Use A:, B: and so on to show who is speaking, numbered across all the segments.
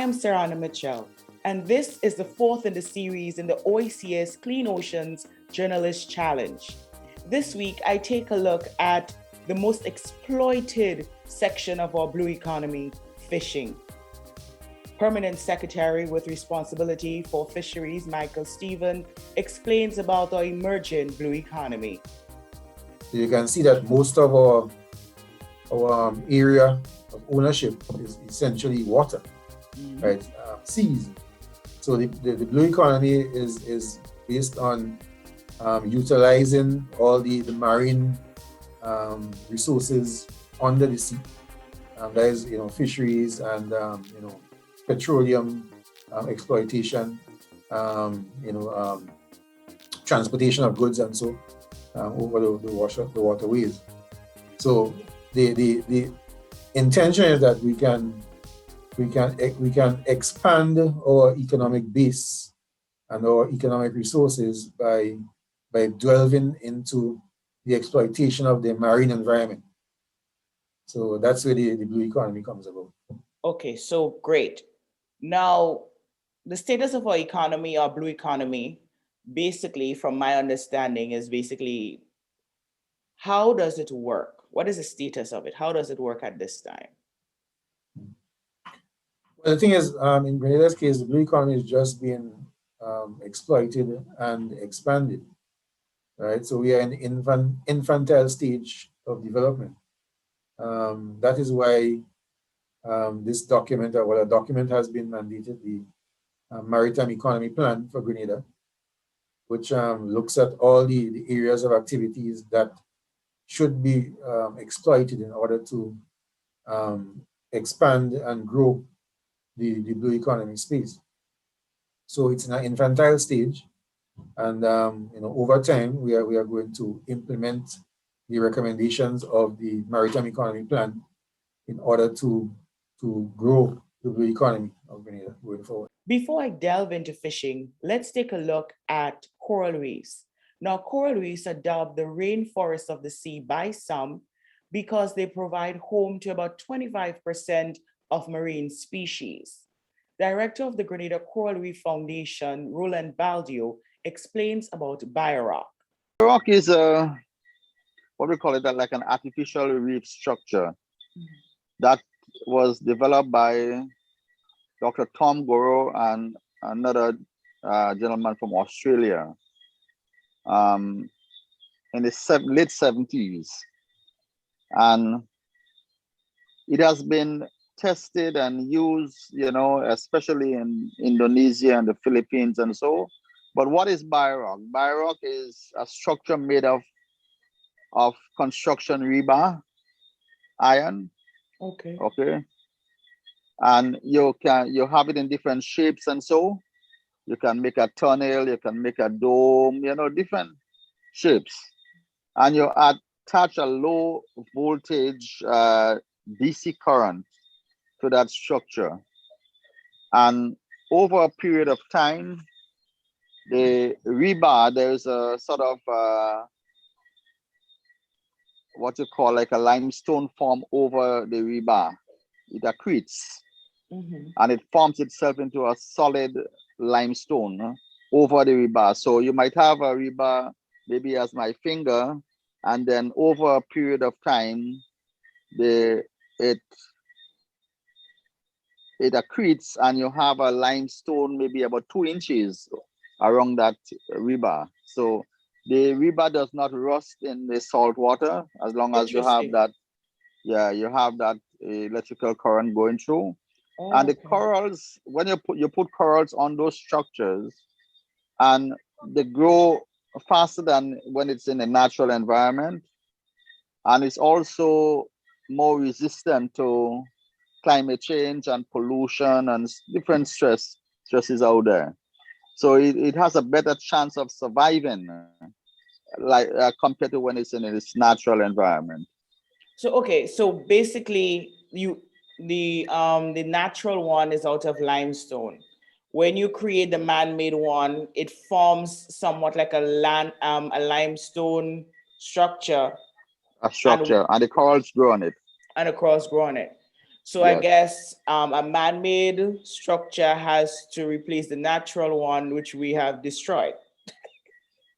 A: I'm Sarana Mitchell, and this is the fourth in the series in the OECS Clean Oceans Journalist Challenge. This week, I take a look at the most exploited section of our blue economy, fishing. Permanent Secretary with responsibility for Fisheries, Michael Stephen, explains about our emerging blue economy.
B: You can see that most of our area of ownership is essentially water, right? Seas. So the blue economy is based on utilizing all the marine resources under the sea. That is, fisheries and petroleum exploitation, transportation of goods and so over the waterways. So the intention is that we can expand our economic base and our economic resources by delving into the exploitation of the marine environment. So that's where the blue economy comes about.
A: Okay, so great. Now, the status of our economy, our blue economy, basically, from my understanding, is basically, how does it work? What is the status of it? How does it work at this time?
B: Well, the thing is, in Grenada's case, the blue economy is just being exploited and expanded, right? So we are in the infantile stage of development. That is why this document, a document has been mandated, the Maritime Economy Plan for Grenada, which looks at all the areas of activities that should be exploited in order to expand and grow the blue economy space. So it's in an infantile stage, and over time we are going to implement the recommendations of the Maritime Economy Plan in order to grow the blue economy of Grenada going forward.
A: Before I delve into fishing, let's take a look at coral reefs. Now, coral reefs are dubbed the rainforest of the sea by some because they provide home to about 25% of marine species. Director of the Grenada Coral Reef Foundation, Roland Baldeo, explains about Biorock.
C: Biorock is what we call it, like an artificial reef structure that was developed by Dr. Tom Goro and another gentleman from Australia in the late 70s. And it has been tested and used, especially in Indonesia and the Philippines and so. But what is Biorock? Biorock is a structure made of construction rebar, iron.
A: Okay.
C: And you have it in different shapes and so. You can make a tunnel, you can make a dome, different shapes. And you attach a low voltage DC current to that structure. And over a period of time, the rebar, there's a sort of what you call like a limestone form over the rebar. It accretes and it forms itself into a solid limestone over the rebar. So you might have a rebar maybe as my finger, and then over a period of time, it accretes and you have a limestone maybe about 2 inches around that rebar. So the rebar does not rust in the salt water as long as you have that. Yeah, you have that electrical current going through. And the corals, when you put corals on those structures, and they grow faster than when it's in a natural environment, and it's also more resistant to climate change and pollution and different stresses out there. So it has a better chance of surviving, like compared to when it's in its natural environment.
A: So basically, the natural one is out of limestone. When you create the man-made one, it forms somewhat like a limestone structure.
C: And the corals grow on it.
A: And the corals grow on it. So I guess a man-made structure has to replace the natural one, which we have destroyed.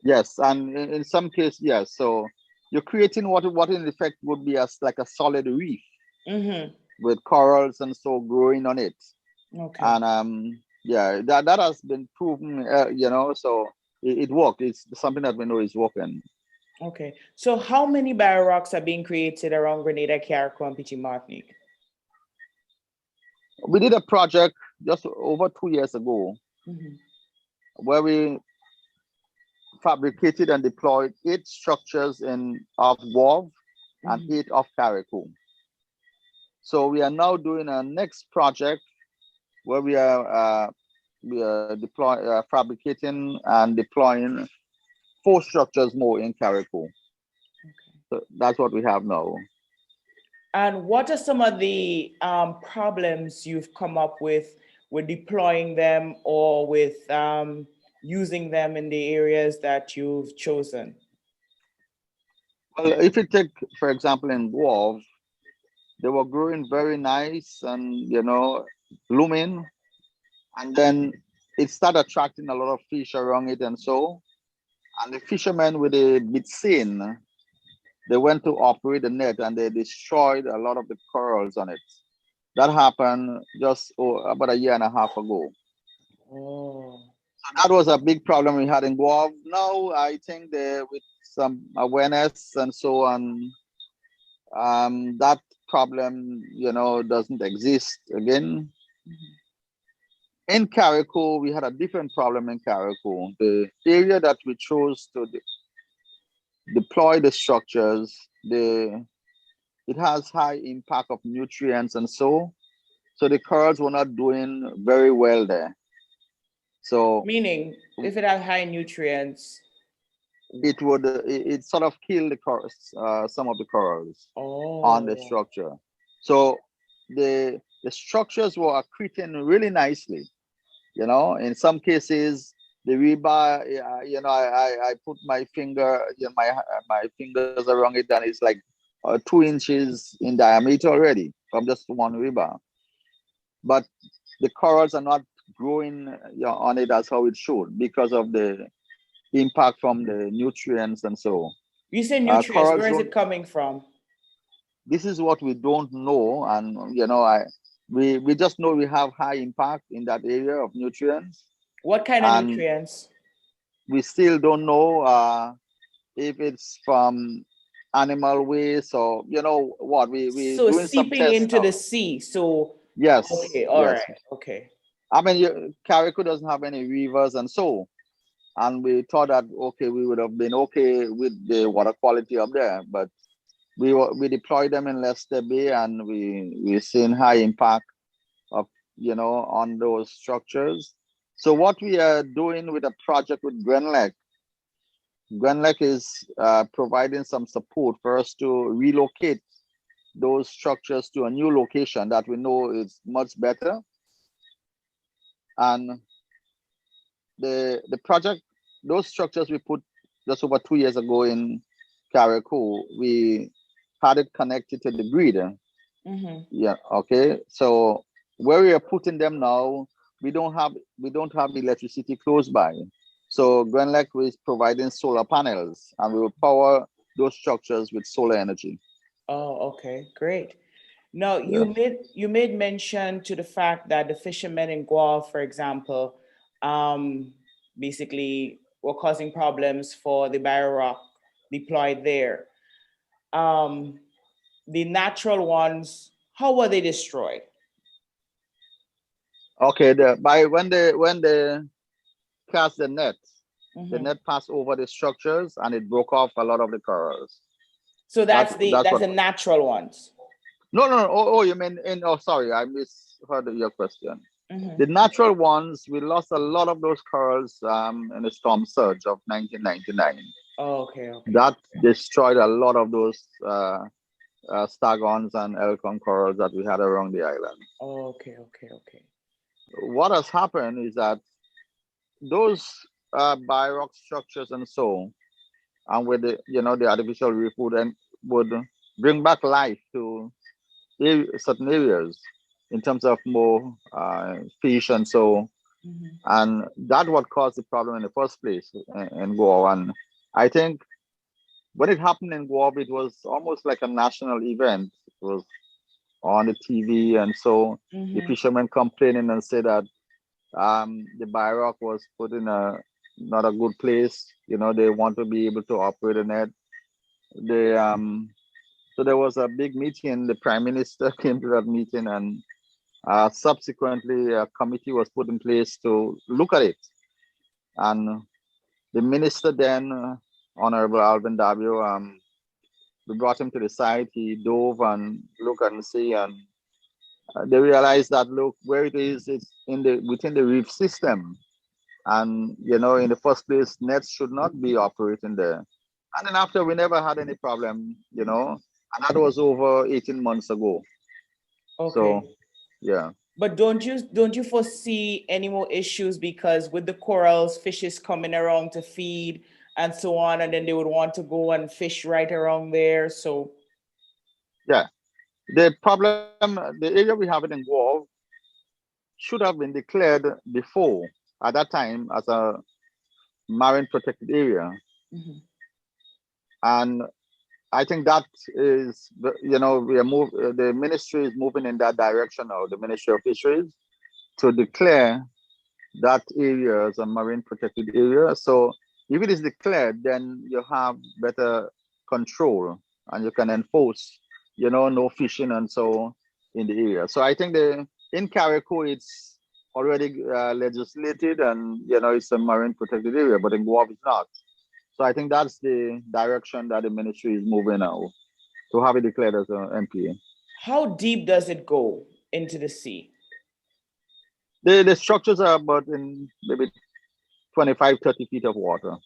C: Yes, and in some cases, yes. So you're creating what in effect would be as like a solid reef with corals and so growing on it.
A: Okay.
C: And yeah, that has been proven, so it worked. It's something that we know is working.
A: Okay. So how many biorocks are being created around Grenada, Carriacou, and Petit Martinique?
C: We did a project just over 2 years ago where we fabricated and deployed 8 structures of w.r.f and 8 of Carriacou. So we are now doing a next project where we are fabricating and deploying 4 structures more in Carriacou. So that's what we have now.
A: And what are some of the problems you've come up with deploying them or with using them in the areas that you've chosen?
C: Well, if you take, for example, in w.r.f, they were growing very nice and, blooming. And then it started attracting a lot of fish around it and so. And the fishermen with a bit sin, they went to operate the net and they destroyed a lot of the corals on it. That happened just about a year and a half ago.
A: Oh.
C: So that was a big problem we had in w.r.f. Now I think with some awareness and so on, that problem, doesn't exist again. In Carriacou, we had a different problem in Carriacou. The area that we chose to deploy the structures, it has high impact of nutrients and so the corals were not doing very well there. So
A: meaning if it has high nutrients,
C: it would it sort of kill the corals, some of the corals on the structure. So the structures were accreting really nicely. In some cases the rebar, I put my finger, my fingers around it, and it's like 2 inches in diameter already from just one rebar. But the corals are not growing on it as how it should because of the impact from the nutrients and so.
A: You say nutrients, where is it coming from?
C: This is what we don't know, and we just know we have high impact in that area of nutrients.
A: What kind of nutrients?
C: We still don't know if it's from animal waste or what we
A: so
C: doing some
A: seeping
C: tests
A: into
C: now.
A: the sea. So
C: yes,
A: okay, all right, okay.
C: I mean, Carriacou doesn't have any rivers and so, and we thought that okay, we would have been okay with the water quality up there, but we deployed them in Leicester Bay, and we're seeing high impact of on those structures. So what we are doing with a project with Grenada is providing some support for us to relocate those structures to a new location that we know is much better. And the project, those structures we put just over 2 years ago in Carriacou, we had it connected to the grid. Yeah, okay. So where we are putting them now, we don't have electricity close by. So Grenada is providing solar panels, and we will power those structures with solar energy.
A: Oh, okay, great. Now you made mention to the fact that the fishermen in w.r.f, for example, basically were causing problems for the Biorock deployed there. The natural ones, how were they destroyed?
C: Okay, when they cast the net, the net passed over the structures and it broke off a lot of the corals.
A: So that's the natural ones.
C: No. Oh, you mean sorry, I misheard your question. The natural ones, we lost a lot of those corals in the storm surge of 1999.
A: Oh, okay.
C: That destroyed a lot of those stagons and elcon corals that we had around the island.
A: Oh, okay.
C: What has happened is that those Biorock structures and so, and with the artificial reef would bring back life to certain areas in terms of more fish and so, and that what caused the problem in the first place in Gouyave. And I think when it happened in Gouyave, it was almost like a national event. It was on the TV, and so the fishermen complaining and said that the Biorock was put in a not a good place. You know, they want to be able to operate a net. They so there was a big meeting. The prime minister came to that meeting, and subsequently a committee was put in place to look at it. And the minister then, Honorable Alvin W, we brought him to the side. He dove and looked and see, and they realized that look where it is. It's in the within the reef system, and you know, in the first place, nets should not be operating there. And then after, we never had any problem, you know, and that was over 18 months ago.
A: Okay.
C: So, yeah.
A: But don't you foresee any more issues, because with the corals, fishes coming around to feed and so on, and then they would want to go and fish right around there. So
C: Yeah, the problem, the area we have it in Gouyave should have been declared before at that time as a marine protected area, and I think that is, you know, the ministry is moving in that direction now. The Ministry of Fisheries to declare that area as a marine protected area. So if it is declared, then you have better control and you can enforce, you know, no fishing and so in the area. So I think in Carriacou, it's already legislated, and you know, it's a marine protected area, but in Gouyave it's not. So I think that's the direction that the ministry is moving now, to have it declared as an MPA.
A: how deep does it go into the sea?
C: The structures are about in maybe 25, 30 feet of water.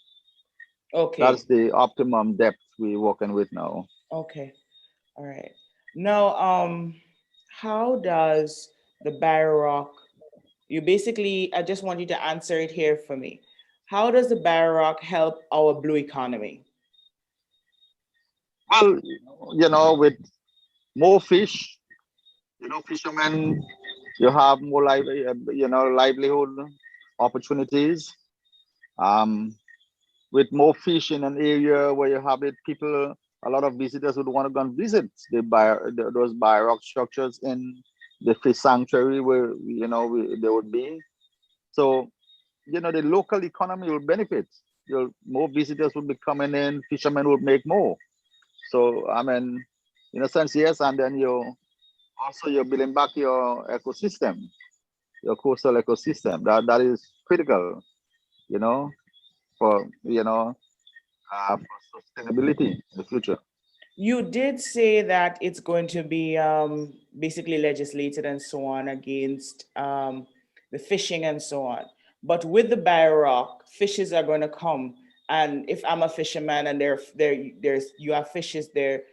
A: Okay.
C: That's the optimum depth we're working with now.
A: Okay. All right. Now, how does the Biorock, I just want you to answer it here for me. How does the Biorock help our blue economy?
C: Well, you know, with more fish, you know, fishermen, you have more livelihood opportunities. With more fish in an area where you have it, people, a lot of visitors would want to go and visit those Biorock structures in the fish sanctuary where, you know, they would be. So, you know, the local economy will benefit. More visitors will be coming in, fishermen will make more. So, I mean, in a sense, yes, and then you're building back your ecosystem, your coastal ecosystem. That is critical, you know, for sustainability in the future.
A: You did say that it's going to be basically legislated and so on against the fishing and so on. But with the Biorock, fishes are going to come. And if I'm a fisherman and you have fishes there,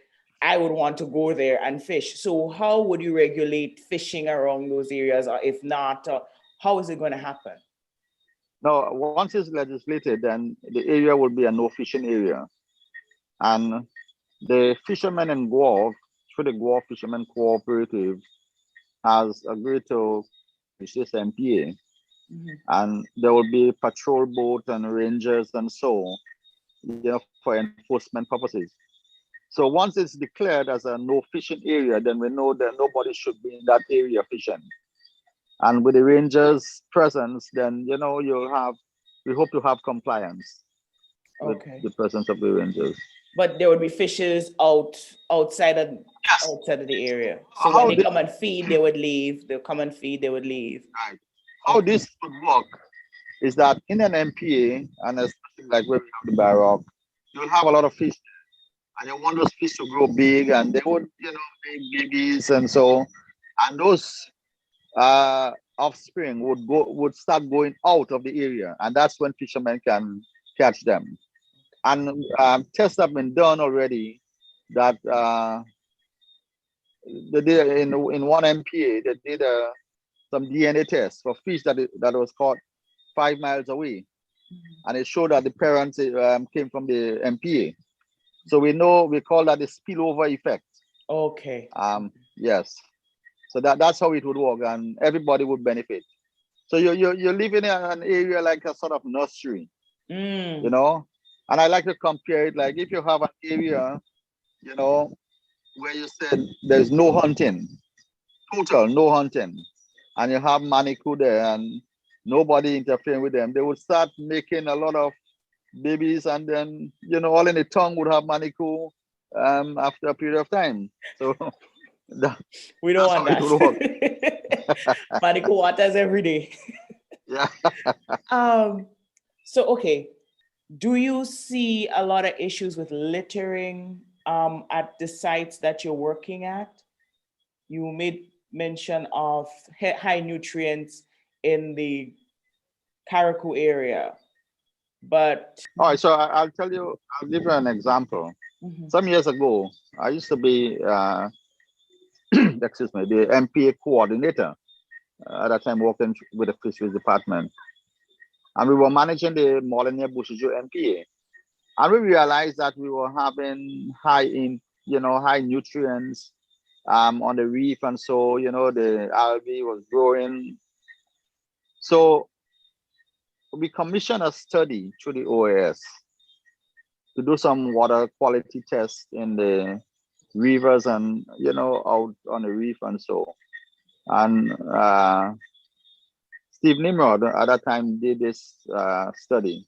A: I would want to go there and fish. So how would you regulate fishing around those areas? Or if not, how is it going to happen?
C: Now, once it's legislated, then the area will be a no fishing area. And the fishermen in Gouyave, through the Gouyave Fishermen Cooperative, has agreed to establish this MPA. And there will be patrol boat and rangers and so, you know, for enforcement purposes. So once it's declared as a no fishing area, then we know that nobody should be in that area fishing. And with the rangers' presence, then, you know, we hope to have compliance with the presence of the rangers.
A: But there would be fishes outside of the area. So when they come and feed, they would leave. They'll come and feed, they would leave.
C: Right. How this would work is that in an MPA, and especially like where we have the Biorock, you'll have a lot of fish, and you want those fish to grow big, and they would, you know, make babies and so, and those offspring would start going out of the area, and that's when fishermen can catch them. And tests have been done already that they did in one MPA, they did some DNA tests for fish that was caught 5 miles away, and it showed that the parents came from the MPA. So we call that the spillover effect.
A: Okay.
C: Yes. So that's how it would work, and everybody would benefit. So you're living in an area like a sort of nursery, you
A: Mm.
C: know. And I like to compare it like if you have an area, you know, where you said there's no hunting, total no hunting, and you have Manikou there and nobody interfering with them, they would start making a lot of babies, and then all in the tongue would have Manikou after a period of time. So that,
A: We don't
C: that's
A: want
C: how it would work.
A: that. Manico waters every day.
C: Yeah.
A: So okay, do you see a lot of issues with littering at the sites that you're working at? You made mention of high nutrients in the Carriacou area, but
C: All right, so I'll tell you, I'll give you an example.
A: Mhm.
C: Some years ago, I used to be, excuse me, the MPA coordinator. At that time, working with the Fisheries department. And we were managing the Molyneux Bushijo MPA. And we realized that we were having high nutrients on the reef. And so, the algae was growing. So we commissioned a study through the OAS to do some water quality tests in the rivers and out on the reef and so. And Steve Nimrod at that time did this study,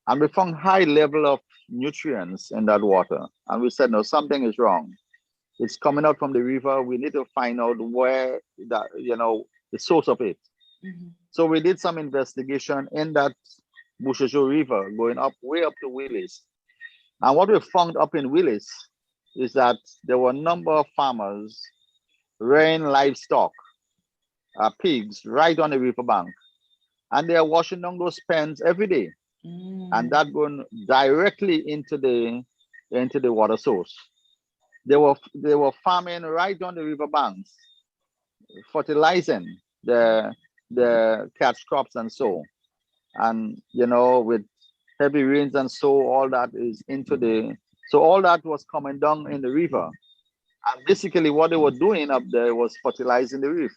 C: and we found high level of nutrients in that water. And we said, no, something is wrong. It's coming out from the river. We need to find out where the source of it.
A: Mhm.
C: So we did some investigation in that Bushijo River, going up way up to Willis. And what we found up in Willis is that there were a number of farmers rearing livestock, pigs, right on the riverbank. And they are washing down those pens every day. And
A: Mm.
C: that going directly into the water source. They were farming right on the riverbanks, fertilizing the catch crops and so. And with heavy rains and so, all that is into the so all that was coming down in the river. And basically what they were doing up there was fertilizing the reef,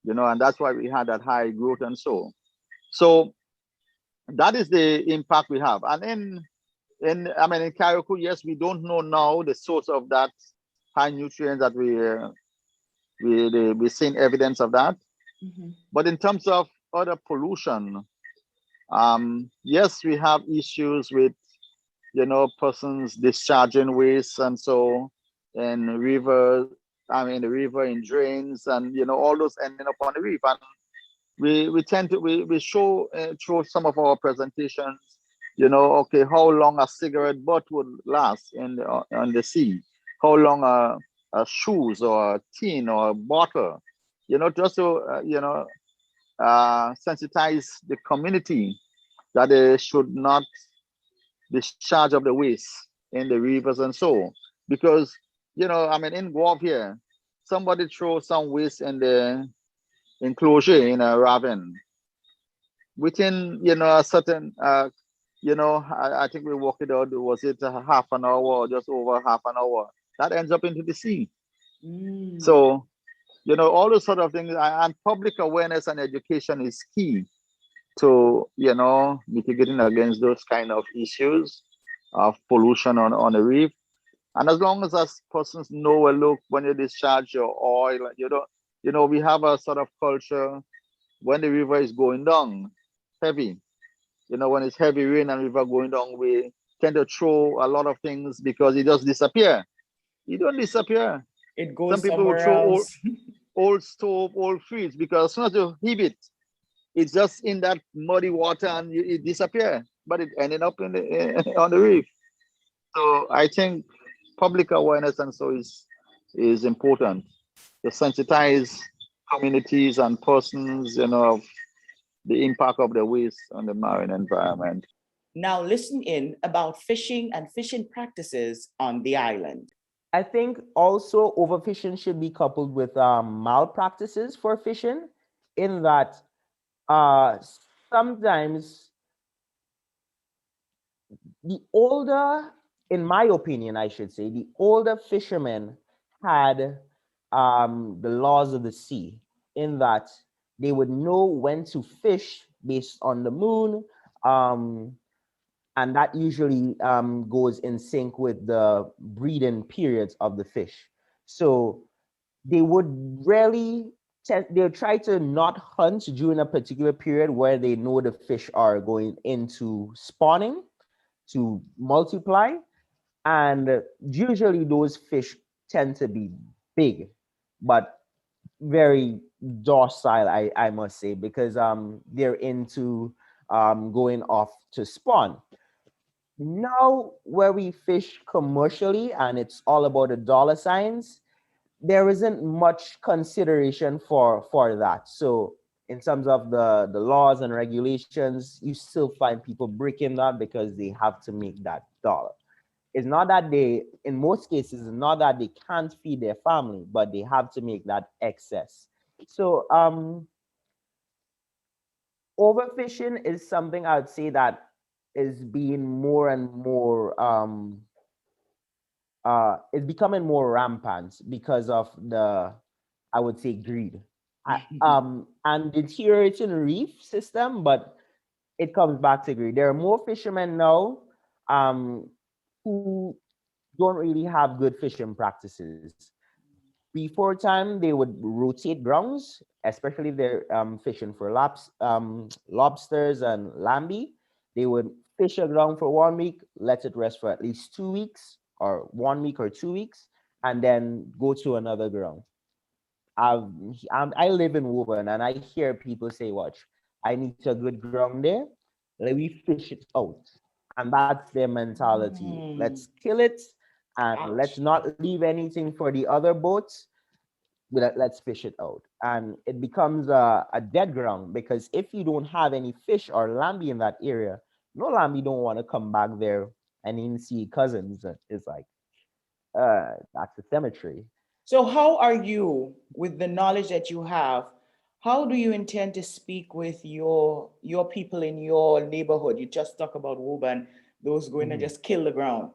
C: and that's why we had that high growth and so. So that is the impact we have. And in Carriacou, yes, we don't know now the source of that high nutrients that we're seeing evidence of that.
A: Mhm.
C: But in terms of other pollution, yes, we have issues with persons discharging waste and so in rivers. I mean, the river in drains, and all those ending up on the reef. And we tend to we show through some of our presentations, okay, how long a cigarette butt would last on the sea, how long a shoes or a tin or a bottle, just to sensitize the community that they should not discharge of the waste in the rivers and so. Because in Gouyave here, somebody throw some waste in the enclosure in a ravine. Within a certain I think we worked it out, was it a half an hour or just over half an hour, that ends up into the sea.
A: Mm.
C: So all those sort of things, and public awareness and education is key to mitigating against those kind of issues of pollution on the reef. And as long as persons know, well, look, when you discharge your oil, we have a sort of culture when the river is going down heavy, when it's heavy rain and river going down, we tend to throw a lot of things because it just disappear. It don't disappear.
A: It
C: Some
A: goes
C: people will
A: somewhere
C: throw
A: else.
C: old stove, old fridge, because as soon as you heave it, it's just in that muddy water and it disappear. But it ended up on the reef. So I think public awareness and so is important to sensitize communities and persons, of the impact of the waste on the marine environment.
A: Now listen in about fishing and fishing practices on the island.
D: I think also overfishing should be coupled with malpractices for fishing, in that uh, sometimes the older, in my opinion, I should say, the older fishermen had the laws of the sea, in that they would know when to fish based on the moon, and that usually goes in sync with the breeding periods of the fish. So they would rarely they'll try to not hunt during a particular period where they know the fish are going into spawning to multiply, and usually those fish tend to be big, but very docile, I must say, because they're into going off to spawn. Now where we fish commercially and it's all about the dollar signs, there isn't much consideration for that. So in terms of the laws and regulations, you still find people breaking that because they have to make that dollar. It's not that they, in most cases, it's not that they can't feed their family, but they have to make that excess. So overfishing is something I would say that is being more and more it's becoming more rampant because of the, I would say, greed. And deteriorating reef system, but it comes back to greed. There are more fishermen now who don't really have good fishing practices. Before time, they would rotate grounds, especially if they're fishing for lobsters and lamby. They would fish a ground for 1 week, let it rest for at least 2 weeks, or 1 week or 2 weeks, and then go to another ground. I live in Woburn, and I hear people say, "Watch, I need a good ground there. Let me fish it out," and that's their mentality. Let's kill it, and let's
A: Ouch.
D: not leave anything for the other boats. Let's fish it out, and it becomes a dead ground, because if you don't have any fish or lamby in that area, no lamby don't want to come back there and even see cousins. It's like that's a cemetery.
A: So, how are you, with the knowledge that you have, how do you intend to speak with your people in your neighborhood? You just talk about Woburn, those going to
D: Mhm.
A: just kill the ground.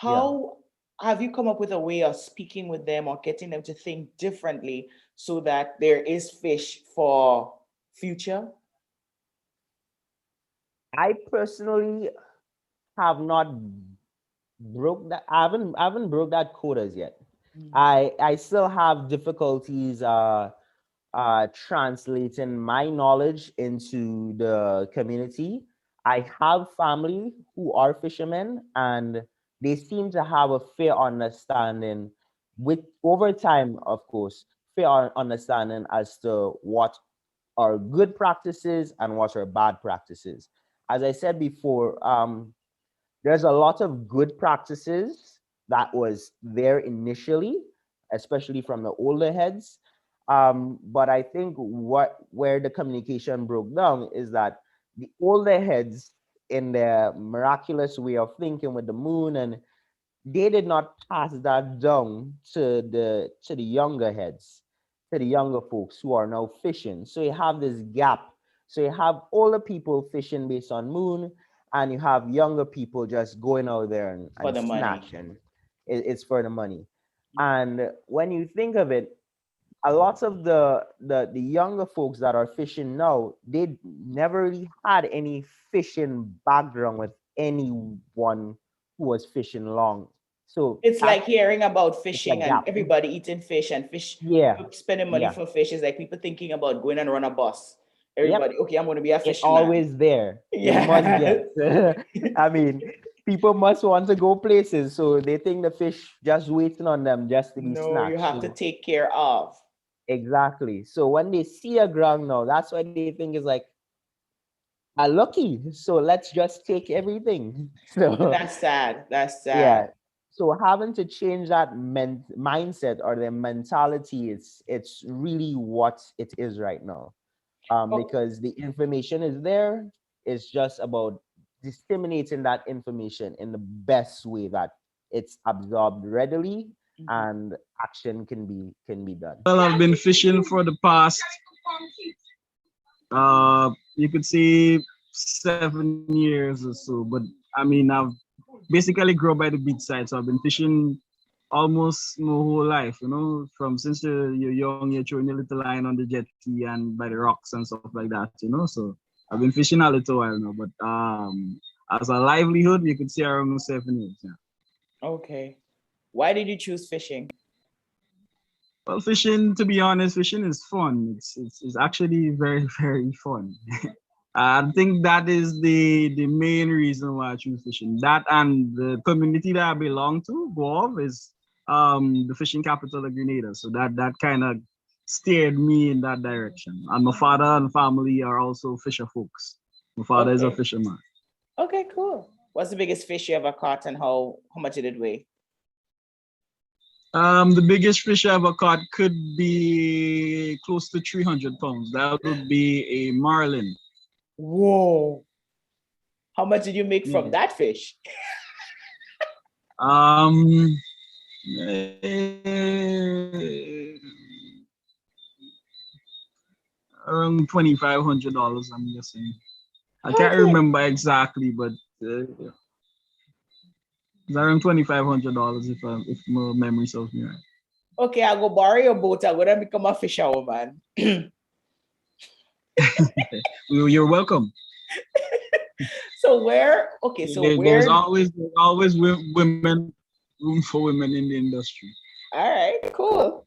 D: Yeah.
A: How have you come up with a way of speaking with them or getting them to think differently so that there is fish for future?
D: I personally have not broke that. I haven't broke that code as yet. I still have difficulties translating my knowledge into the community. I have family who are fishermen, and they seem to have a fair understanding, with over time, of course, fair understanding as to what are good practices and what are bad practices. As I said before, there's a lot of good practices that was there initially, especially from the older heads. But I think where the communication broke down is that the older heads, in their miraculous way of thinking with the moon, and they did not pass that down to the younger heads, to the younger folks who are now fishing. So you have this gap. So you have older people fishing based on moon, and you have younger people just going out there
A: For
D: and
A: the money.
D: snatching. It's for the money. And when you think of it, a lot of the younger folks that are fishing now, they never really had any fishing background with anyone who was fishing long. So
A: It's
D: that
A: like hearing about
D: it's a
A: fishing and
D: gap.
A: everybody eating fish and fish,
D: Yeah,
A: people spending money
D: yeah,
A: for fish is like people thinking about going and run a bus.
D: yep.
A: Everybody, okay, I'm going to be a
D: It's
A: fisherman.
D: always there. You must
A: Yeah.
D: get. I mean, people must want to go places, so they think the fish just waiting on them just to be
A: No, you
D: snatched.
A: have to
D: So
A: take care of.
D: exactly. So when they see a ground now, that's why they think it's like, are lucky. So let's just take everything.
A: And
D: So
A: that's sad. That's
D: yeah.
A: sad.
D: So having to change that mindset or the mentality, it's really what it is right now.
A: Oh,
D: Because the information is there. It's just about disseminating that information in the best way that it's absorbed readily
A: mhm.
D: and action can be done.
E: Well, I've been fishing for the past, you could say 7 years or so. But I mean, I've basically grown by the beach side, so I've been fishing almost my whole life, you know, from since you're young, you're throwing your little line on the jetty and by the rocks and stuff like that, you know. So I've been fishing a little while now, but as a livelihood, you could say around 7 years. Yeah.
A: Okay. Why did you choose fishing?
E: Well, fishing, to be honest, fishing is fun. It's actually very, very fun. I think that is the main reason why I choose fishing. That and the community that I belong to, Gouyave, is the fishing capital of Grenada. So that kind of steered me in that direction. And my father and family are also fisher folks. My father is a
A: Okay.
E: fisherman.
A: Okay, cool. What's the biggest fish you ever caught and how much did it weigh?
E: The biggest fish I ever caught could be close to 300 pounds. That would be a marlin.
A: Whoa. How much did you make from
E: Yeah.
A: that fish?
E: Around $2,500, I'm guessing. I can't
A: Okay.
E: remember exactly, but it's around $2,500 if my memory serves me right.
A: Okay, I'll go borrow your boat. I'm gonna become a fisherwoman.
E: You're welcome.
A: So where? Okay, so
E: There's
A: where?
E: always women, room for women in the industry.
A: All right, cool.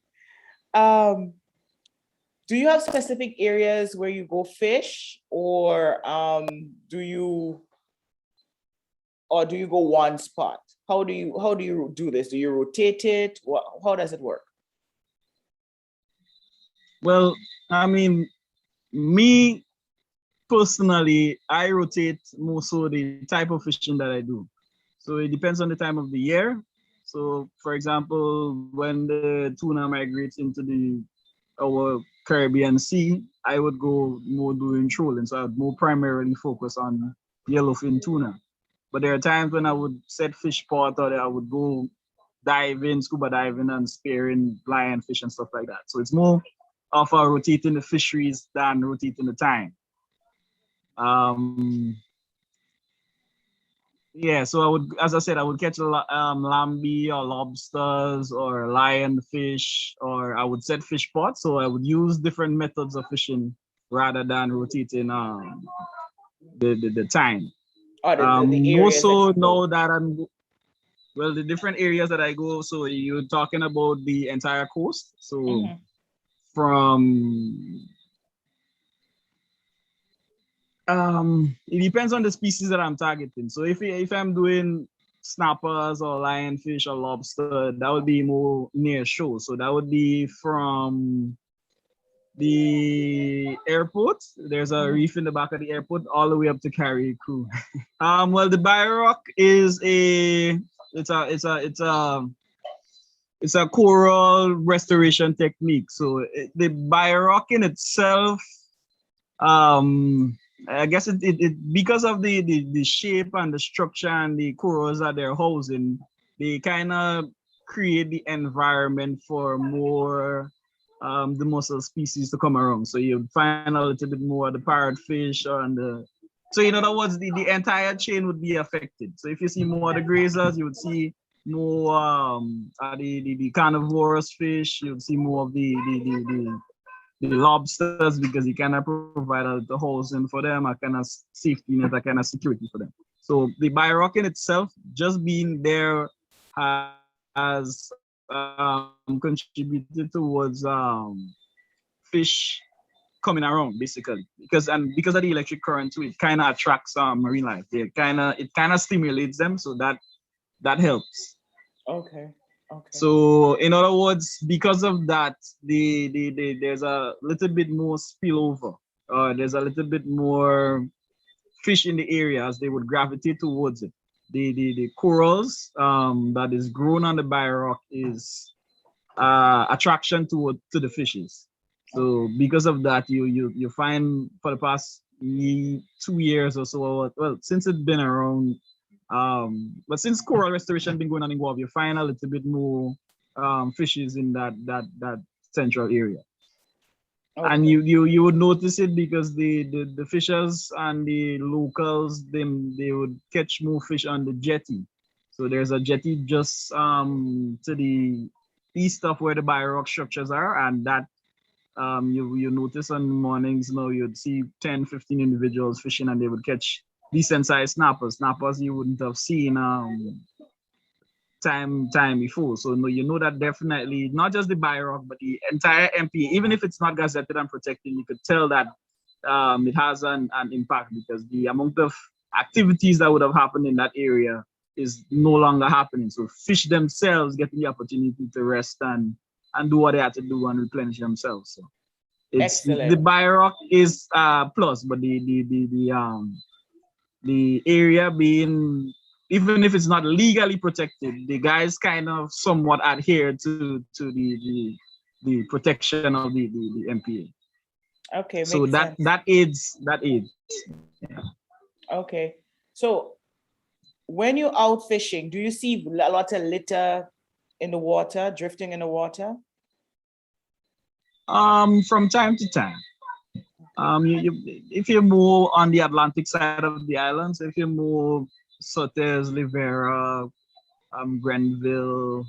A: Do you have specific areas where you go fish, or do you go one spot? How do you do this? Do you rotate it? How does it work?
E: Well, I mean, me personally, I rotate more so the type of fishing that I do. So it depends on the time of the year. So, for example, when the tuna migrates into our Caribbean Sea, I would go more doing trolling. So I would more primarily focus on yellowfin tuna. But there are times when I would set fish pot or I would go diving, scuba diving and spearing lionfish and stuff like that. So it's more of a rotating the fisheries than rotating the time. Yeah, so I would, as I said, I would catch lambi or lobsters or lionfish, or I would set fish pots. So I would use different methods of fishing rather than rotating the time.
A: Or the
E: More
A: areas that
E: so
A: you go?
E: now that the different areas that I go. So you're talking about the entire coast. So
A: Mhm.
E: from it depends on the species that I'm targeting. So if I'm doing snappers or lionfish or lobster, that would be more near shore. So that would be from the airport. There's a reef in the back of the airport all the way up to Carriacou. Well, the Biorock is it's a coral restoration technique. So the Biorock in itself, I guess it because of the shape and the structure and the corals that they're housing, they kind of create the environment for more the mussel species to come around. So you find a little bit more of the parrotfish and so in other words, the entire chain would be affected. So if you see more of the grazers, you would see more the carnivorous fish, you would see more of the lobsters because you cannot provide the housing for them, a kind of safety net, a kind of security for them. So the Biorock in itself, just being there has contributed towards fish coming around basically because of the electric current too, it kind of attracts marine life. It kind of stimulates them, so that helps.
A: Okay. Okay.
E: So in other words, because of that, there's a little bit more spillover. There's a little bit more fish in the area as they would gravitate towards it. The corals that is grown on the Biorock is attraction to the fishes. So because of that, you find for the past 2 years or so, well, since it's been around, but since coral restoration been going on in Gouyave, you find a little bit more fishes in that central area.
A: Okay.
E: And you would notice it because the fishers and the locals they would catch more fish on the jetty. So there's a jetty just to the east of where the Biorock structures are, and that you notice on mornings, you'd see 10, 15 individuals fishing, and they would catch decent sized snappers you wouldn't have seen time before. So you know that definitely not just the Biorock, but the entire MPA, even if it's not gazetted and protected, you could tell that it has an impact, because the amount of activities that would have happened in that area is no longer happening. So fish themselves getting the opportunity to rest and do what they have to do and replenish themselves. So it's
A: Excellent.
E: the Biorock is plus, but the area being, even if it's not legally protected, the guys kind of somewhat adhere to the protection of the MPA.
A: Okay,
E: So
A: makes
E: that
A: sense.
E: that aids. Yeah.
A: Okay. So when you're out fishing, do you see a lot of litter in the water, drifting in the water?
E: From time to time. If you're more on the Atlantic side of the islands, if you're more Sotes, Livera, Grenville,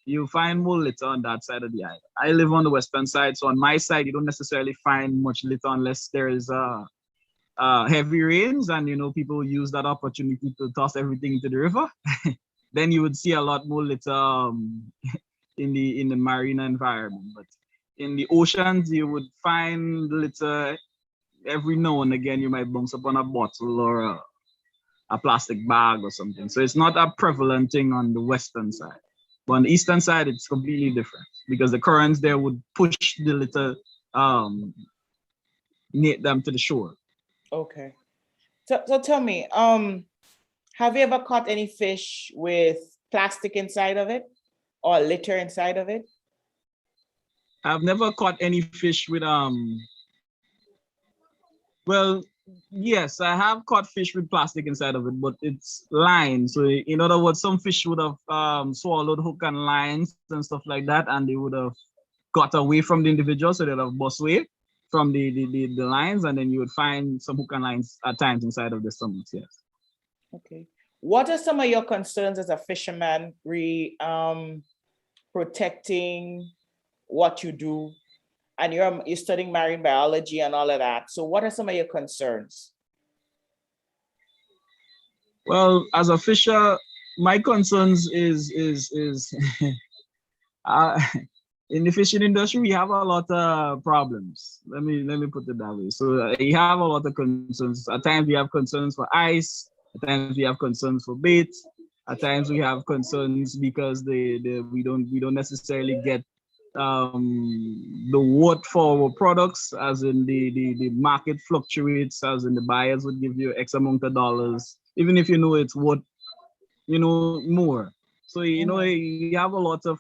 E: you find more litter on that side of the island. I live on the western side, so on my side, you don't necessarily find much litter unless there is heavy rains, and people use that opportunity to toss everything into the river. Then you would see a lot more litter in the marine environment. But in the oceans, you would find litter every now and again. You might bounce upon a bottle or a plastic bag or something. So it's not a prevalent thing on the western side. But on the eastern side, it's completely different, because the currents there would push the litter near them to the shore.
A: Okay. So tell me, have you ever caught any fish with plastic inside of it or litter inside of it?
E: I've never caught any fish with well, yes, I have caught fish with plastic inside of it, but it's line. So in other words, some fish would have swallowed hook and lines and stuff like that, and they would have got away from the individual, so they'd have bust away from the lines, and then you would find some hook and lines at times inside of the stomachs. Yes.
A: Okay. What are some of your concerns as a fisherman protecting what you do? And you're studying marine biology and all of that. So what are some of your concerns?
E: Well, as a fisher, my concerns is in the fishing industry, we have a lot of problems. Let me put it that way. So you have a lot of concerns. At times we have concerns for ice. At times we have concerns for bait. At times we have concerns because we don't necessarily get the worth for our products, as in the market fluctuates, as in the buyers would give you X amount of dollars, even if it's worth more. So you have a lot of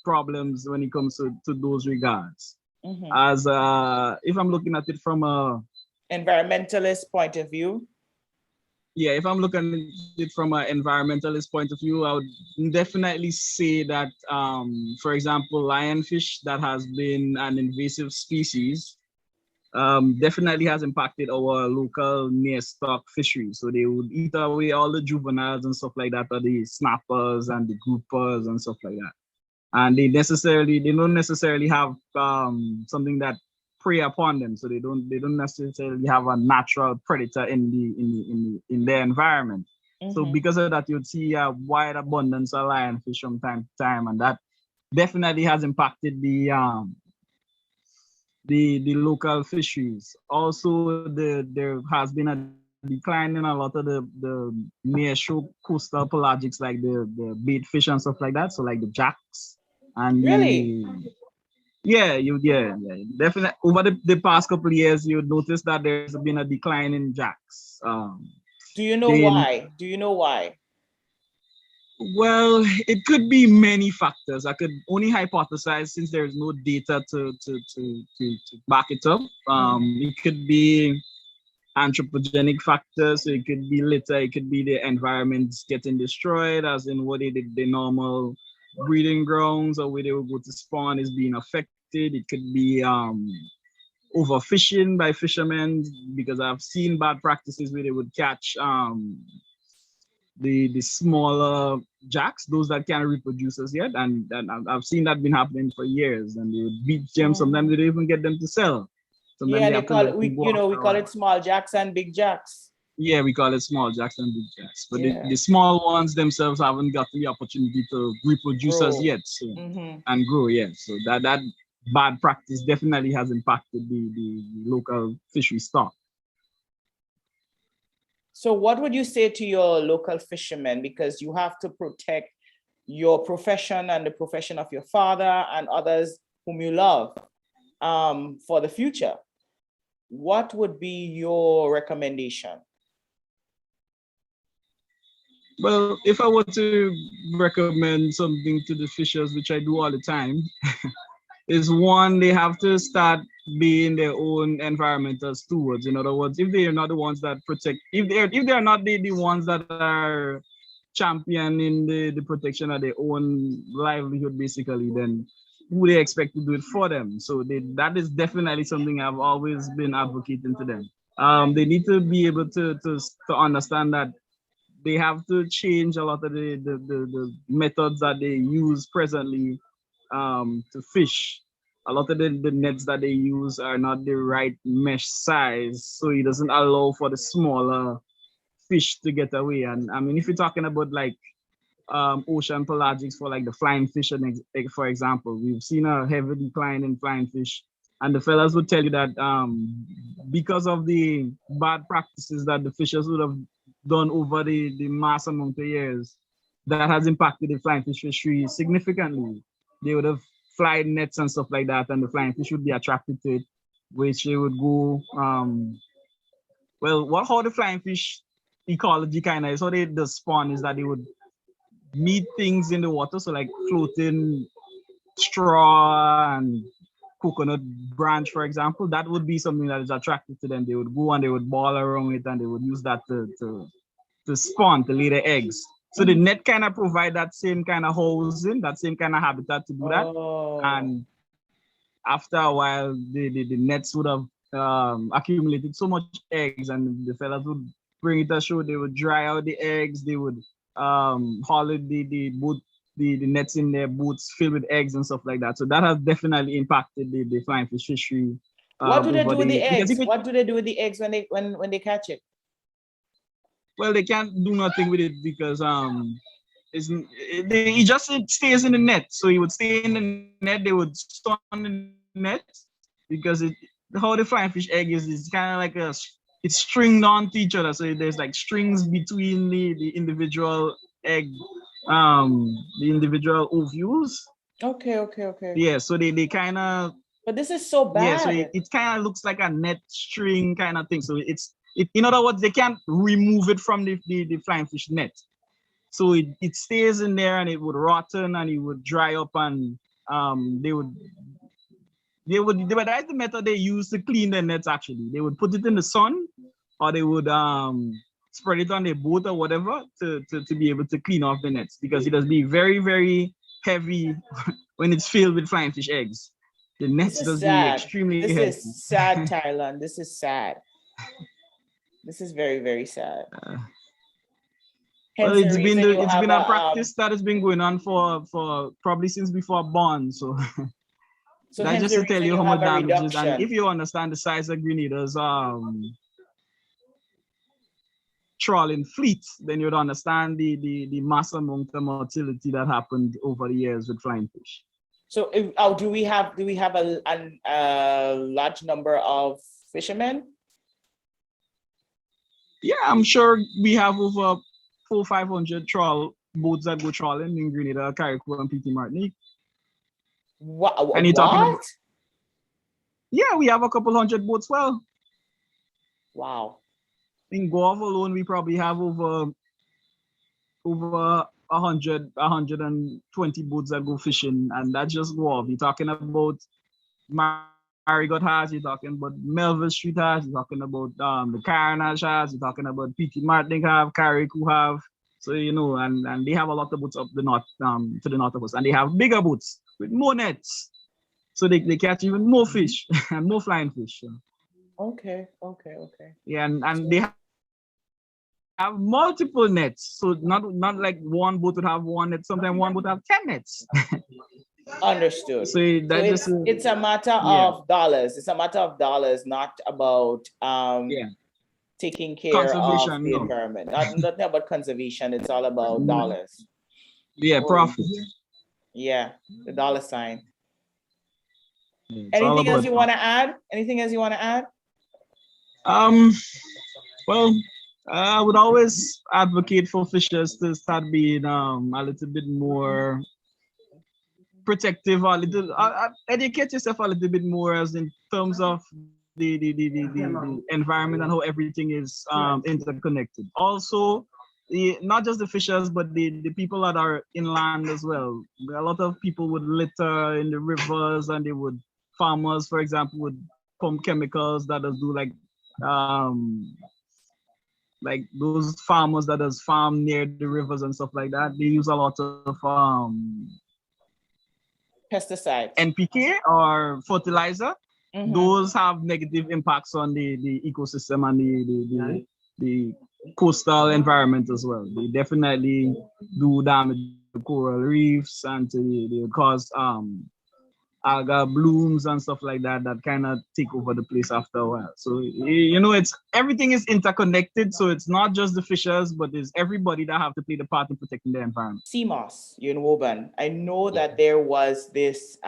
E: problems when it comes to those regards. As if I'm looking at it from a
A: environmentalist point of view.
E: Yeah, if I'm looking at it from an environmentalist point of view, I would definitely say that, for example, lionfish, that has been an invasive species, definitely has impacted our local near stock fisheries. So they would eat away all the juveniles and stuff like that, or the snappers and the groupers and stuff like that. And they don't necessarily have something that prey upon them, so they don't necessarily have a natural predator in their environment. So because of that, you'd see a wide abundance of lionfish from time to time, and that definitely has impacted the local fisheries. Also, there has been a decline in a lot of the near shore coastal pelagics, like the bait fish and stuff like that. So like the jacks and
A: really.
E: Yeah, definitely. Over the past couple of years, you notice that there's been a decline in jacks.
A: Do you know why? Do you know why?
E: Well, it could be many factors. I could only hypothesize, since there is no data to back it up. It could be anthropogenic factors. So it could be litter. It could be the environment getting destroyed, as in what the normal breeding grounds or where they will go to spawn is being affected. It could be overfishing by fishermen, because I've seen bad practices where they would catch the smaller jacks, those that can't reproduce as yet, and I've seen that been happening for years. And they would beat them. Sometimes they don't even get them to sell. Sometimes
A: Yeah,
E: they
A: they
E: have to
A: call
E: let
A: it,
E: them go
A: we
E: after a
A: call it
E: while.
A: small jacks and big jacks.
E: Yeah, we call it small jacks and big jacks. But
A: Yeah.
E: the small ones themselves haven't got the opportunity to reproduce as
A: Grow.
E: yet, so and grow. Yeah, so that bad practice definitely has impacted the local fishery stock.
A: So what would you say to your local fishermen? Because you have to protect your profession and the profession of your father and others whom you love for the future. What would be your recommendation?
E: Well, if I were to recommend something to the fishers, which I do all the time, is one, they have to start being their own environmental stewards. In other words, if they are not the ones that protect, if they are not the ones that are championing the protection of their own livelihood, basically, then who they expect to do it for them? So that is definitely something I've always been advocating to them. They need to be able to understand that they have to change a lot of the methods that they use presently to fish. A lot of the nets that they use are not the right mesh size, so it doesn't allow for the smaller fish to get away. And I mean, if you're talking about like ocean pelagics for like the flying fish, for example, we've seen a heavy decline in flying fish. And the fellas would tell you that because of the bad practices that the fishers would have done over the mass amount of years, that has impacted the flying fish fishery significantly. They would have fly nets and stuff like that, and the flying fish would be attracted to it, which they would go, well, how the flying fish ecology kind of is, how they the spawn is that they would meet things in the water, so like floating straw and coconut branch, for example. That would be something that is attractive to them. They would go and they would ball around it, and they would use that to spawn, to lay their eggs. So the net kind of provide that same kind of housing, that same kind of habitat to do that. And after a while, the nets would have accumulated so much eggs, and the fellas would bring it ashore. They would dry out the eggs. They would haul the nets in their boats filled with eggs and stuff like that. So that has definitely impacted the flying fish fishery.
A: What do they do with the eggs? What do they do with the eggs when they catch it?
E: Well, they can't do nothing with it because it stays in the net. So he would stay in the net. They would store on the net because how the flying fish egg is kind of like it's stringed onto each other. So there's like strings between the individual egg, the individual ovules.
A: Okay.
E: Yeah, so they kind of.
A: But this is so bad.
E: Yeah, so it kind of looks like a net string kind of thing. So in other words, they can't remove it from the flying fish net. So it stays in there, and it would rotten, and it would dry up, and that's the method they use to clean the nets. Actually, they would put it in the sun, or they would spread it on their boat or whatever to be able to clean off the nets, because it does be very, very heavy when it's filled with flying fish eggs. The nets does be extremely heavy.
A: This is sad, Tylon. This is sad. This is very, very sad.
E: Well, it's been a practice that has been going on for probably since before Bond. So that's just to tell you how much damage it is. And if you understand the size of Grenada's trawling fleet, then you'd understand the mass amount of mortality that happened over the years with flying fish.
A: So do we have a large number of fishermen?
E: Yeah, I'm sure we have over 400-500 trawl boats that go trawling in Grenada, Carriacou, and PT Martinique.
A: What?
E: And you're talking about, yeah, we have a couple hundred boats. Well,
A: wow.
E: In Gouyave alone, we probably have over 120 boats that go fishing, and that's just Gouyave. You're talking about Marigot has, you're talking about Melville Street has, you're talking about the Carnage has, you're talking about PT Martinique have, Carriacou have. So and they have a lot of boats up the north, to the north of us, and they have bigger boats with more nets, so they catch even more fish and more flying fish.
A: Okay.
E: Yeah, and they have multiple nets. So not like one boat would have one net. Sometimes one boat have 10 nets.
A: Understood.
E: So that just
A: it's a matter of dollars. It's a matter of dollars, not about taking care of
E: conservation,
A: the
E: no.
A: environment. Not about conservation. It's all about dollars.
E: Yeah, profit.
A: Yeah, the dollar sign.
E: It's all
A: Anything else
E: about
A: you want to add? Anything else you want to add?
E: Well, I would always advocate for fishers to start being a little bit more protective, or a little educate yourself a little bit more, as in terms of the environment and how everything is interconnected. Also, not just the fishers, but the people that are inland as well. A lot of people would litter in the rivers, and they would, farmers, for example, would pump chemicals that does do like those farmers that does farm near the rivers and stuff like that. They use a lot of
A: pesticides,
E: NPK or fertilizer. Those have negative impacts on the ecosystem and the coastal environment as well. They definitely do damage to coral reefs, and they cause alga blooms and stuff like that kind of take over the place after a while. So it's everything is interconnected. So it's not just the fishers, but it's everybody that have to play the part in protecting the environment.
A: Sea moss, Woburn. I know that there was this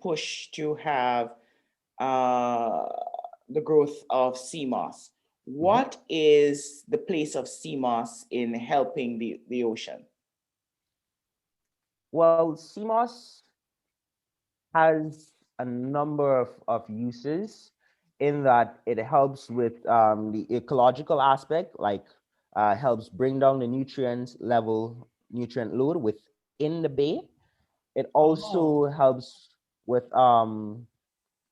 A: push to have the growth of sea moss. What is the place of sea moss in helping the ocean?
D: Well, sea moss has a number of uses, in that it helps with the ecological aspect, like helps bring down the nutrient load within the bay. It also helps with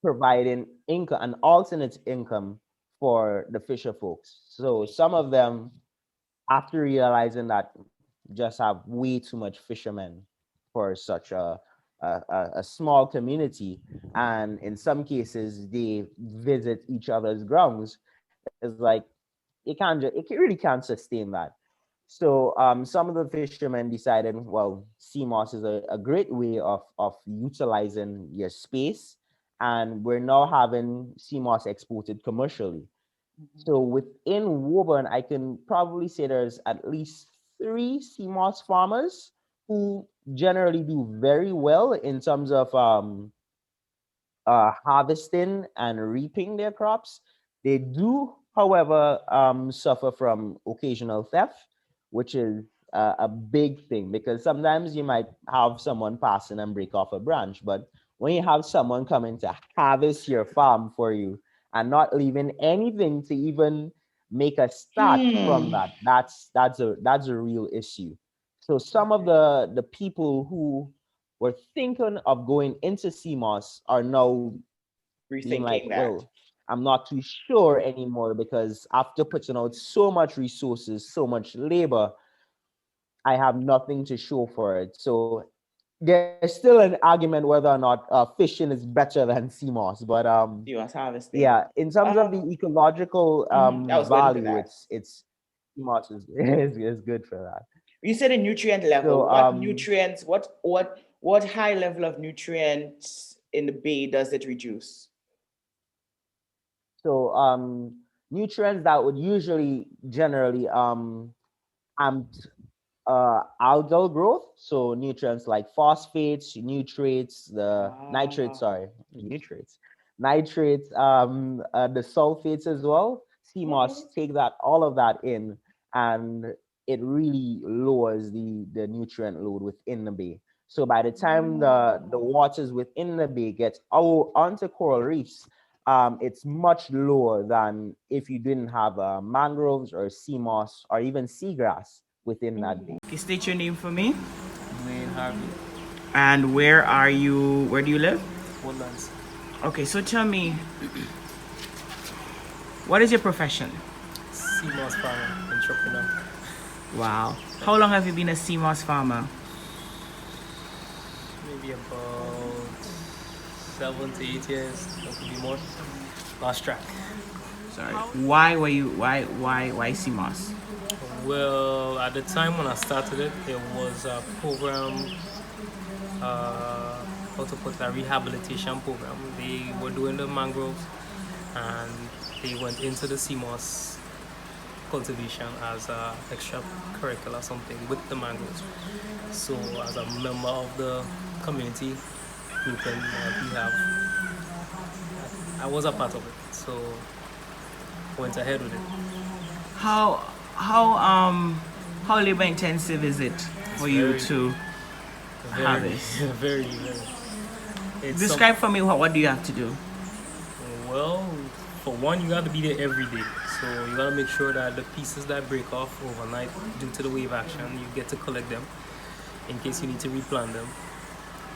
D: providing income, an alternate income for the fisher folks. So some of them, after realizing that just have way too much fishermen for such a small community, and in some cases they visit each other's grounds, it's like it really can't sustain that. So some of the fishermen decided, well, sea moss is a great way of utilizing your space, and we're now having sea moss exported commercially. So within Woburn, I can probably say there's at least 3 sea moss farmers who generally do very well in terms of harvesting and reaping their crops. They do, however, suffer from occasional theft, which is a big thing, because sometimes you might have someone passing and break off a branch, but when you have someone coming to harvest your farm for you and not leaving anything to even make a start from that's a real issue. So some of the people who were thinking of going into sea moss are now being like, well, I'm not too sure anymore, because after putting out so much resources, so much labor, I have nothing to show for it. So there's still an argument whether or not fishing is better than sea moss, but yeah, in terms of the ecological value, it's sea moss is good for that.
A: You said a nutrient level. So, what nutrients? What high level of nutrients in the bay does it reduce?
D: So nutrients that would generally algal growth. So nutrients like phosphates, nitrates, the nitrates, the sulfates as well. Sea moss take all of that in, and it really lowers the nutrient load within the bay. So by the time the waters within the bay get onto coral reefs, it's much lower than if you didn't have mangroves or sea moss or even seagrass within that bay.
A: Okay, state your name for me.
F: Wayne Harvey.
A: And where do you live?
F: Woodlands.
A: Okay, so tell me, what is your profession?
F: Sea moss farmer, entrepreneur.
A: Wow. How long have you been a sea moss farmer?
F: Maybe about 7 to 8 years, that could be more. Lost track.
A: Sorry. Why sea moss?
F: Well, at the time when I started it, it was a program, how to put it, a rehabilitation program. They were doing the mangroves and they went into the sea moss cultivation as a extracurricular something with the mangroves. So as a member of the community group and we have, I was a part of it. So went ahead with it.
G: How labor intensive is it for you to harvest?
F: Very.
G: Describe for me what do you have to do?
F: Well, for one, you got to be there every day. So you got to make sure that the pieces that break off overnight due to the wave action, you get to collect them in case you need to replant them.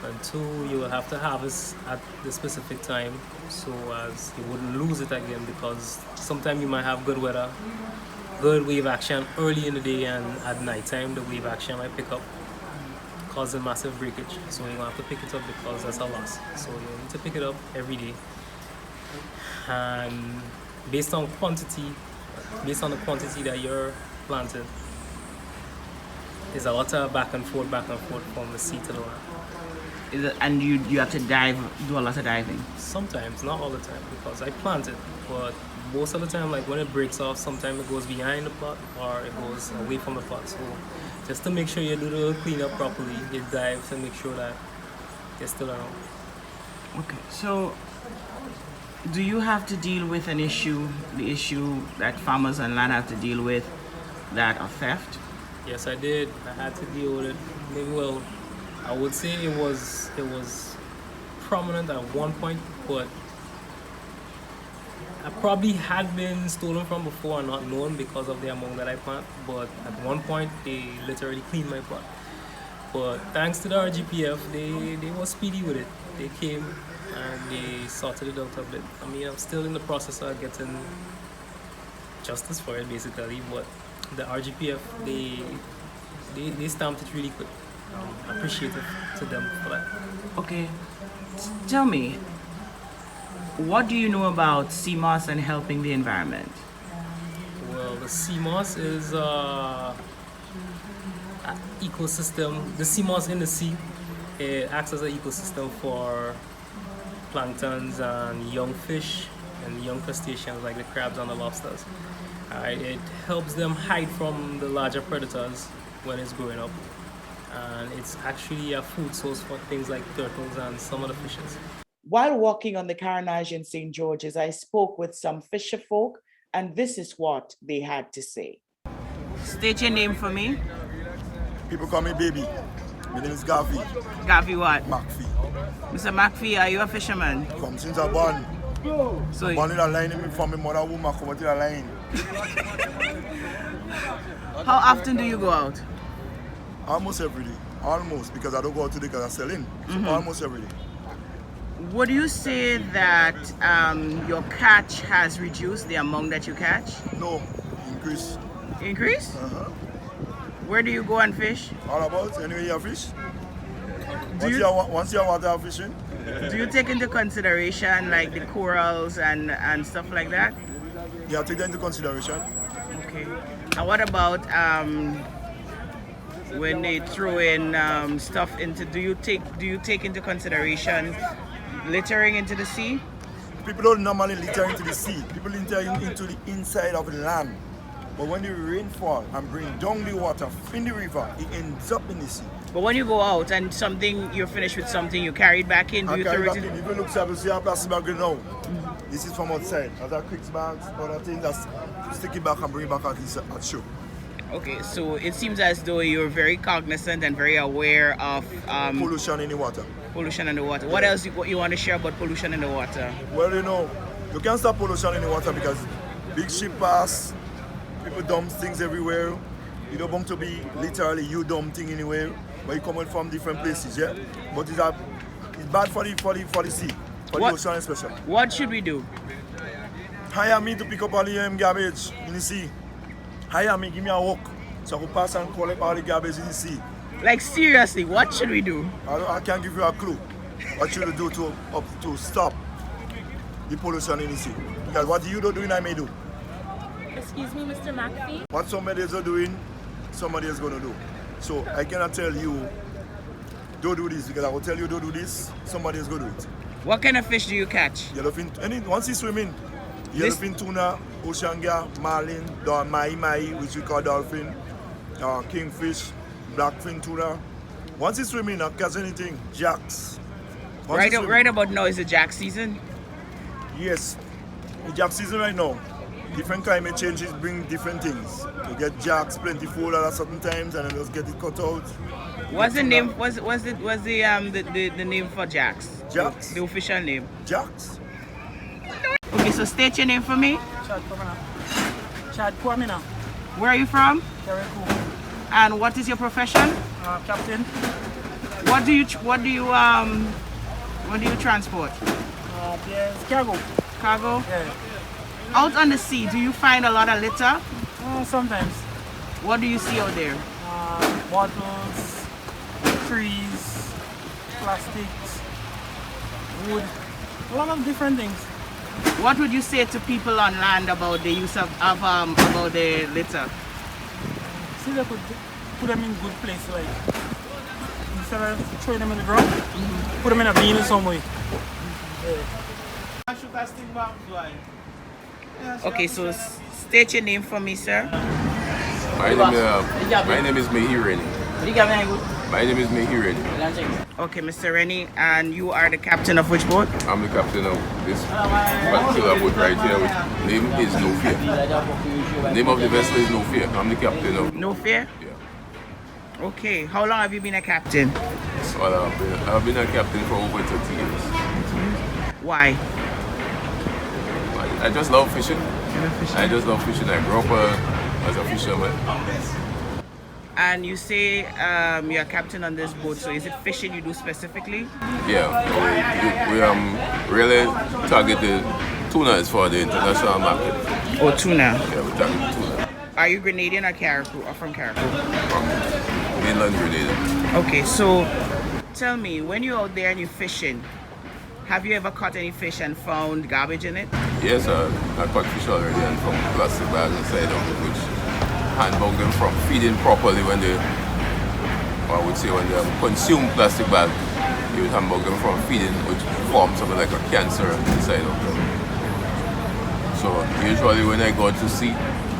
F: And two, you will have to harvest at the specific time so as you wouldn't lose it again, because sometimes you might have good weather, good wave action early in the day, and at night time the wave action might pick up, causing massive breakage. So you're gonna have to pick it up because that's a loss. So you need to pick it up every day. And based on the quantity that you're planting, there's a lot of back and forth from the sea to the land.
G: And you have to do a lot of diving?
F: Sometimes, not all the time, because I plant it, but most of the time, like when it breaks off, sometimes it goes behind the pot or it goes away from the pot. So just to make sure you do the cleanup properly, you dive to make sure that they're still around.
G: Okay, so do you have to deal with the issue that farmers on land have to deal with, that of theft?
F: Yes, I did. I had to deal with it. Maybe, well, I would say it was prominent at one point, but I probably had been stolen from before and not known because of the amount that I plant. But at one point, they literally cleaned my pot. But thanks to the RGPF, they were speedy with it. They came and they sorted it out a bit. I mean, I'm still in the process of getting justice for it, basically. But the RGPF, they stamped it really quick. Appreciative to them for that.
G: Okay, tell me, what do you know about sea moss and helping the environment?
F: Well, the sea moss is an ecosystem. The sea moss in the sea, it acts as an ecosystem for planktons and young fish and young crustaceans like the crabs and the lobsters. It helps them hide from the larger predators when it's growing up. And it's actually a food source for things like turtles and some of the fishes.
A: While walking on the Carnage in St. George's, I spoke with some fisherfolk, and this is what they had to say.
G: State your name for me.
H: People call me baby. My name is Gavi.
G: Gavi what?
H: McPhee.
G: Mr. McPhee, are you a fisherman?
H: Come since I born.
G: So
H: Born in a line from my mother woman come out in a line.
G: how often do you go out?
H: Almost every day. Almost, because I don't go out today because I'm selling. So almost every day.
G: Would you say that your catch has reduced, the amount that you catch?
H: No, increase.
G: Increase?
H: Uh-huh.
G: Where do you go and fish?
H: All about anyway you fish.
G: Do
H: Once you water fishing.
G: Do you take into consideration like the corals and stuff like that?
H: Yeah, take that into consideration.
G: Okay. And what about when they throw in stuff into? Do you take into consideration littering into the sea?
H: People don't normally litter into the sea. People litter into the inside of the land. But when the rain fall and bring down the water in the river, it ends up in the sea.
G: But when you go out and you're finished with something, you carry it back in. Do you
H: carry
G: throw
H: back
G: it
H: in. If you look, you see a plastic bag now. This is from outside. Other creeks bags, other things, that's stick it back and bring it back at show.
G: Okay, so it seems as though you're very cognizant and very aware of
H: pollution in the water.
G: Pollution in the water. What else you want to share about pollution in the water?
H: Well, you can't stop pollution in the water because big ship pass, people dump things everywhere. You don't want to be literally you dump thing anywhere, but you come from different places, yeah? But it's bad for the sea, for the ocean especially.
G: What should we do?
H: Hire me to pick up all the garbage in the sea. Hire me, give me a walk, so I can pass and collect all the garbage in the sea.
G: Like seriously, what should we do?
H: I can't give you a clue. What should we do to stop the pollution in the sea? Because what you don't do, I may do.
I: Excuse me, Mr. McPhee?
H: What somebody is doing, somebody is going to do. So I cannot tell you, don't do this, because I will tell you don't do this, somebody is going to do it.
G: What kind of fish do you catch?
H: Yellowfin, once you swimming, yellowfin tuna, oceanga, marlin, mahi, which we call dolphin, kingfish, blackfin tuna. Once you swimming, not catch anything, jacks.
G: Right about now is the jack season?
H: Yes, the jack season right now. Different climate changes bring different things. You get jacks plentiful at certain times and then just get it cut out.
G: What's the name? What's the name for jacks?
H: Jacks?
G: The official name.
H: Jacks.
G: Okay, so state your name for me.
J: Chad Kwamina.
G: Where are you from?
J: Carriacou.
G: And what is your profession?
J: Captain.
G: What do you transport?
J: There's cargo.
G: Cargo?
J: Yeah.
G: Out on the sea, do you find a lot of litter?
J: Sometimes.
G: What do you see out there?
J: Bottles, trees, plastics, wood, a lot of different things.
G: What would you say to people on land about the use of about the litter?
J: See, they could put them in good place, like instead of throwing them in the ground, put them in a bin in some way.
G: Okay, so state your name for me, sir.
K: My name is Mehirini. My name is Mehirini.
G: Okay, Mr. Rennie, and you are the captain of which boat?
K: I'm the captain of this particular boat right here, which name is No Fear. The name of the vessel is No Fear. I'm the captain of.
G: No Fear?
K: Yeah.
G: Okay, how long have you been a captain?
K: Well, I've been a captain for over 30 years.
G: Why?
K: I just love fishing. I just love fishing. I grew up as a fisherman.
G: And you say you're a captain on this boat, so is it fishing you do specifically?
K: Yeah, we really target the tunas for the international market.
G: Oh, tuna?
K: Yeah, we target tuna.
G: Are you Grenadian or Carriacou, or from Carriacou?
K: From mainland Grenada.
G: Okay, so tell me, when you're out there and you're fishing, have you ever caught any fish and found garbage in it?
K: Yes, I caught fish already and from plastic bags inside of it, which handbug them from feeding properly when they, or I would say when they consume plastic bag, you would handbug them from feeding, which forms something like a cancer inside of them. So usually when I go to sea,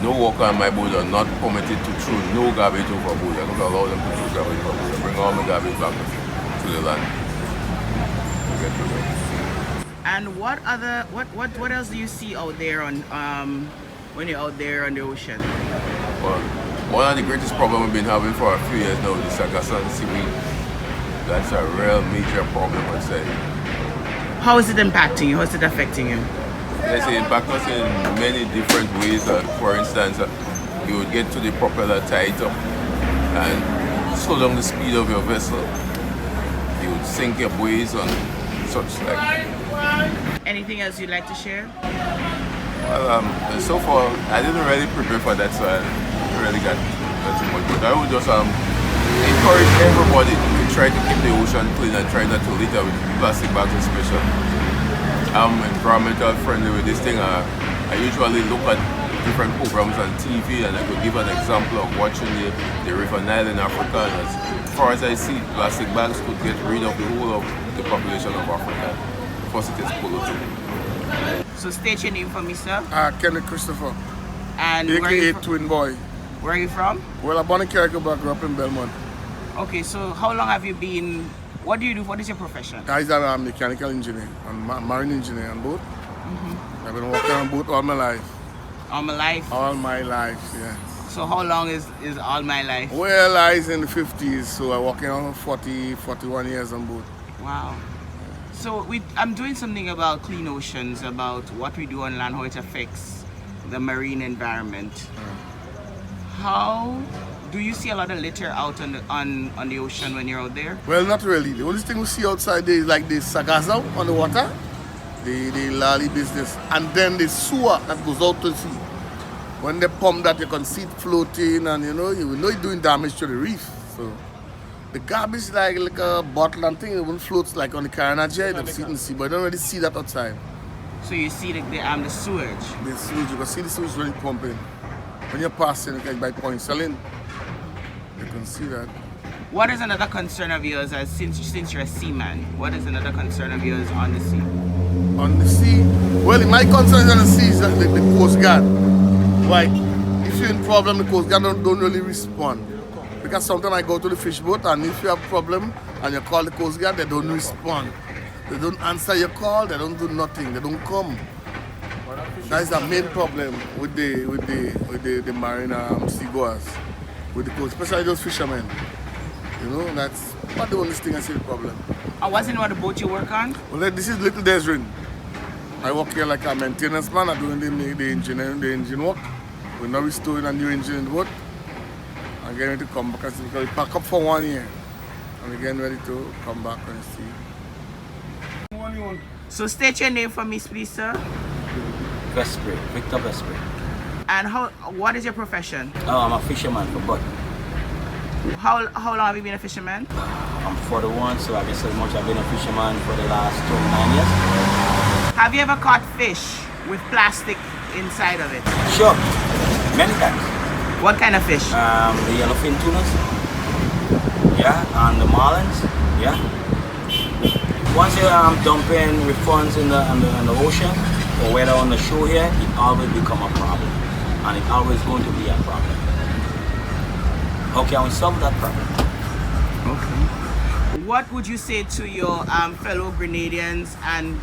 K: no worker on my boat are not permitted to throw no garbage overboard. I don't allow them to throw garbage overboard. I bring all my garbage back to the land.
G: And what else do you see out there on when you're out there on the ocean?
K: Well, one of the greatest problems we've been having for a few years now is the Sagasan seaweed. That's a real major problem, I'd say.
G: How is it impacting you? How is it affecting you?
K: Let's say it impacts us in many different ways. For instance, you would get to the propeller tight up and slow down the speed of your vessel. You would sink your buoys on such like.
G: Anything else you'd like to share?
K: Well, so far I didn't really prepare for that, so I didn't really got too much. But I would just encourage everybody to try to keep the ocean clean and try not to litter with plastic bags especially. I'm environmental friendly with this thing. I usually look at different programs on TV, and I could give an example of watching the River Nile in Africa. And as far as I see, plastic bags could get rid of the whole of the population of Africa. First it is polluted.
G: So state your name for me, sir.
L: Kendon Christopher.
G: And
L: AKA Twin Boy.
G: Where are you from?
L: Well, I'm born in Kayak, but I grew up in Belmont.
G: Okay, so how long have you been, what do you do, what is your profession?
L: I'm a mechanical engineer, I'm a marine engineer on boat. I've been working on boat all my life.
G: All my life?
L: All my life, yeah.
G: So how long is all my life?
L: Well, I was in the 50s, so I'm working on 41 years on boat.
G: Wow. So I'm doing something about clean oceans, about what we do on land, how it affects the marine environment. How do you see a lot of litter out on the ocean when you're out there?
L: Well, not really. The only thing we see outside there is like the sagaza on the water, the lally business, and then the sewer that goes out to sea. When they pump that, you can see it floating, and you know it's doing damage to the reef. So the garbage like a bottle and thing, it won't float like on the Carriacou, you don't see it in the sea, but you don't really see that outside.
G: So you see the sewage.
L: The sewage, you can see the sewage really pumping. When you're passing, like by Point Selling, you can see that.
G: What is another concern of yours, as since you're a seaman? What is another concern of yours on the sea?
L: On the sea, well, my concern on the sea is that the Coast Guard. Right? If you're in problem, the Coast Guard don't really respond. Because sometimes I go to the fish boat, and if you have a problem and you call the Coast Guard, they don't respond. They don't answer your call, they don't do nothing, they don't come. That is the main problem with the marine seagoers, with the coast, especially those fishermen. You know, that's not the only thing I see the problem.
G: And what's in what the boat you work on?
L: Well, this is Little Desrin. I work here like a maintenance man. I'm doing the engine work. We're now restoring a new engine in the boat. I'm getting ready to come back because we pack up for 1 year. And we're getting ready to come back and see.
G: So state your name for me, please, sir.
I: Vespre, Victor Vespre.
G: And what is your profession?
I: Oh, I'm a fisherman for butt.
G: How long have you been a fisherman?
I: I'm 41, so I guess as much I've been a fisherman for the last 29 years.
G: Have you ever caught fish with plastic inside of it?
I: Sure, many times.
G: What kind of fish?
I: The yellowfin tunas, yeah, and the marlins, yeah. Once you're dumping refunds in the ocean, or whether on the shore here, it always become a problem, and it's always going to be a problem. How can we solve that problem?
G: Okay. What would you say to your fellow Grenadians and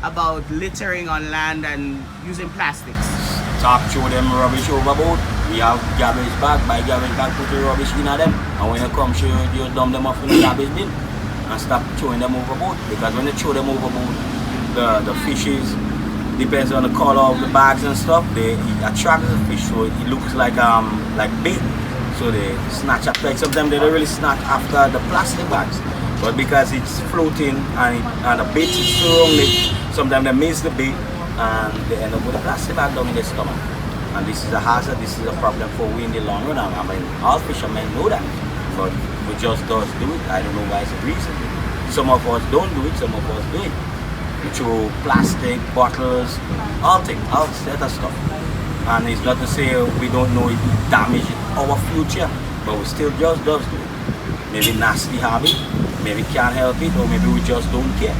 G: about littering on land and using plastics?
I: Stop throw them rubbish overboard. We have garbage bag, buy garbage bag, put the rubbish in them, and when you come, you dump them off in the garbage bin. And stop throwing them overboard, because when you throw them overboard, the fishes, depends on the color of the bags and stuff, they attract the fish, so it looks like bait. So they snatch up, like sometimes they don't really snatch after the plastic bags, but because it's floating and the bait is surrounded, sometimes they miss the bait and they end up with a plastic bag down in their stomach. And this is a hazard, this is a problem for we in the long run. I mean, all fishermen know that, but we just don't do it. I don't know why it's a reason. Some of us don't do it, some of us do it. We throw plastic, bottles, all set of stuff. And it's not to say we don't know it damages our future, but we still just do it. Maybe nasty habit, maybe can't help it, or maybe we just don't care.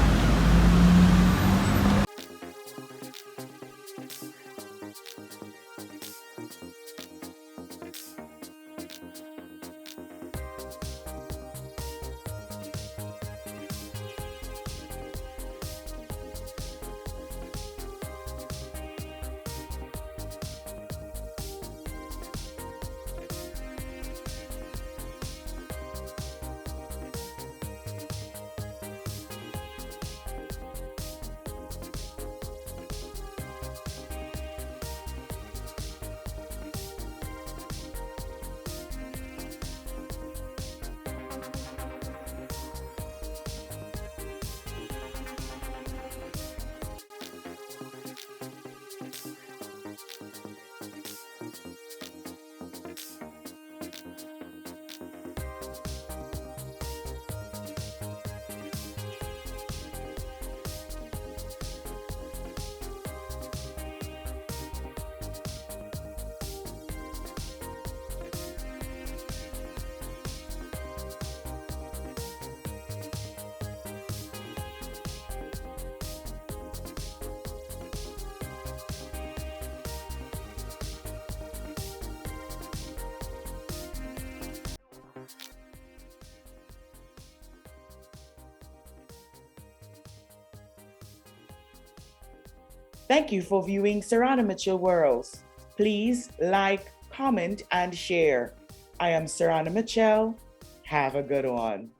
A: Thank you for viewing Serrano Mitchell Worlds. Please like, comment, and share. I am Serrano Mitchell. Have a good one.